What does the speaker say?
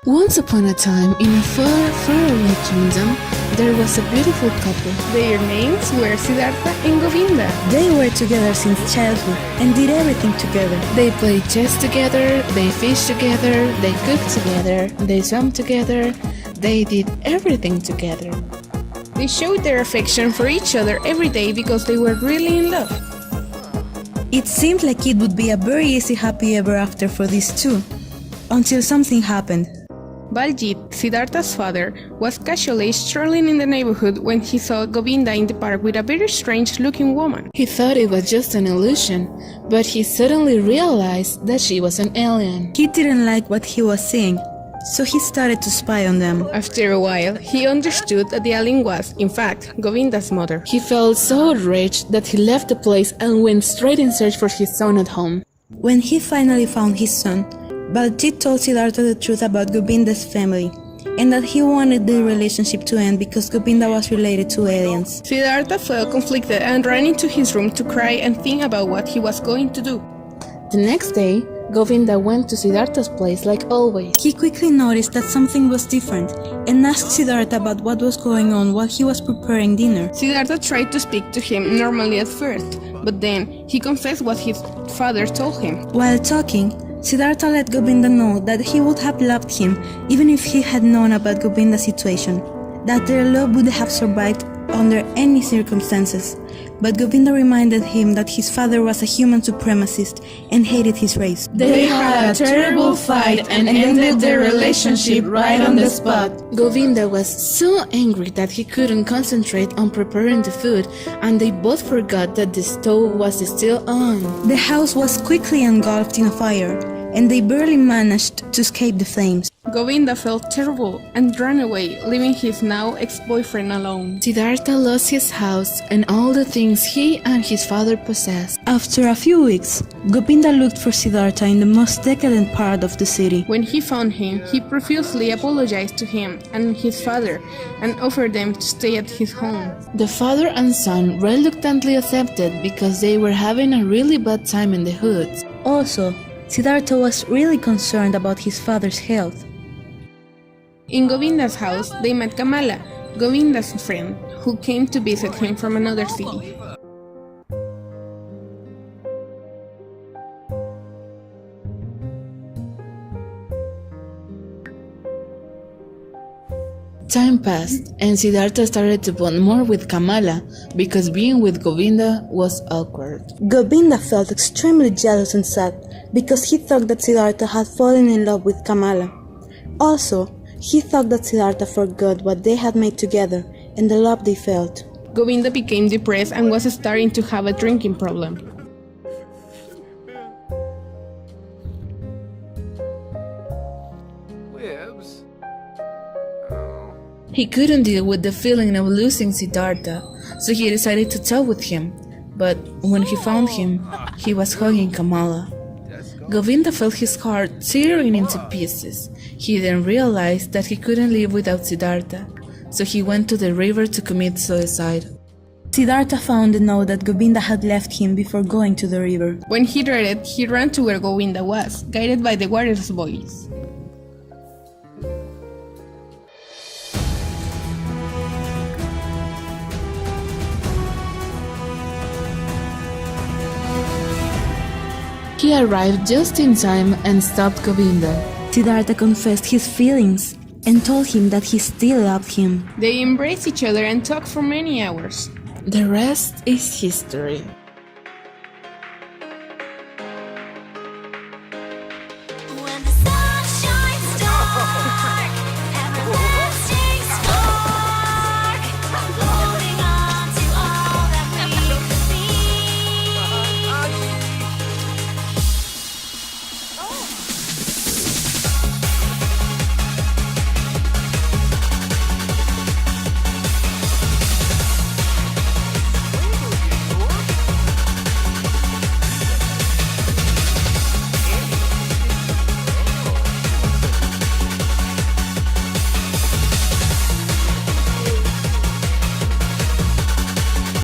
Once upon a time, in a far, far away kingdom, there was a beautiful couple. Their names were Siddhartha and Govinda. They were together since childhood and did everything together. They played chess together, they fished together, they cooked together, they swam together, they did everything together. They showed their affection for each other every day because they were really in love. It seemed like it would be a very easy happy ever after for these two, until something happened. Baljit, Siddhartha's father, was casually strolling in the neighborhood when he saw Govinda in the park with a very strange-looking woman. He thought it was just an illusion, but he suddenly realized that she was an alien. He didn't like what he was seeing, so he started to spy on them. After a while, he understood that the alien was, in fact, Govinda's mother. He felt so outraged that he left the place and went straight in search for his son at home. When he finally found his son, Baljit told Siddhartha the truth about Govinda's family, and that he wanted the relationship to end because Govinda was related to aliens. Siddhartha felt conflicted and ran into his room to cry and think about what he was going to do. The next day, Govinda went to Siddhartha's place like always. He quickly noticed that something was different and asked Siddhartha about what was going on while he was preparing dinner. Siddhartha tried to speak to him normally at first, but then he confessed what his father told him. While talking, Siddhartha let Govinda know that he would have loved him even if he had known about Govinda's situation, that their love would have survived under any circumstances. But Govinda reminded him that his father was a human supremacist and hated his race. They had a terrible fight and ended their relationship right on the spot. Govinda was so angry that he couldn't concentrate on preparing the food, and they both forgot that the stove was still on. The house was quickly engulfed in a fire, and they barely managed to escape the flames. Govinda felt terrible and ran away, leaving his now ex-boyfriend alone. Siddhartha lost his house and all the things he and his father possessed. After a few weeks, Govinda looked for Siddhartha in the most decadent part of the city. When he found him, he profusely apologized to him and his father and offered them to stay at his home. The father and son reluctantly accepted because they were having a really bad time in the hoods. Also, Siddhartha was really concerned about his father's health. In Govinda's house, they met Kamala, Govinda's friend, who came to visit him from another city. Time passed, and Siddhartha started to bond more with Kamala because being with Govinda was awkward. Govinda felt extremely jealous and sad because he thought that Siddhartha had fallen in love with Kamala. Also, he thought that Siddhartha forgot what they had made together and the love they felt. Govinda became depressed and was starting to have a drinking problem. He couldn't deal with the feeling of losing Siddhartha, so he decided to talk with him. But when he found him, he was hugging Kamala. Govinda felt his heart tearing into pieces. He then realized that he couldn't live without Siddhartha, so he went to the river to commit suicide. Siddhartha found the note that Govinda had left him before going to the river. When he read it, he ran to where Govinda was, guided by the water's voice. He arrived just in time and stopped Govinda. Siddhartha confessed his feelings and told him that he still loved him. They embraced each other and talked for many hours. The rest is history.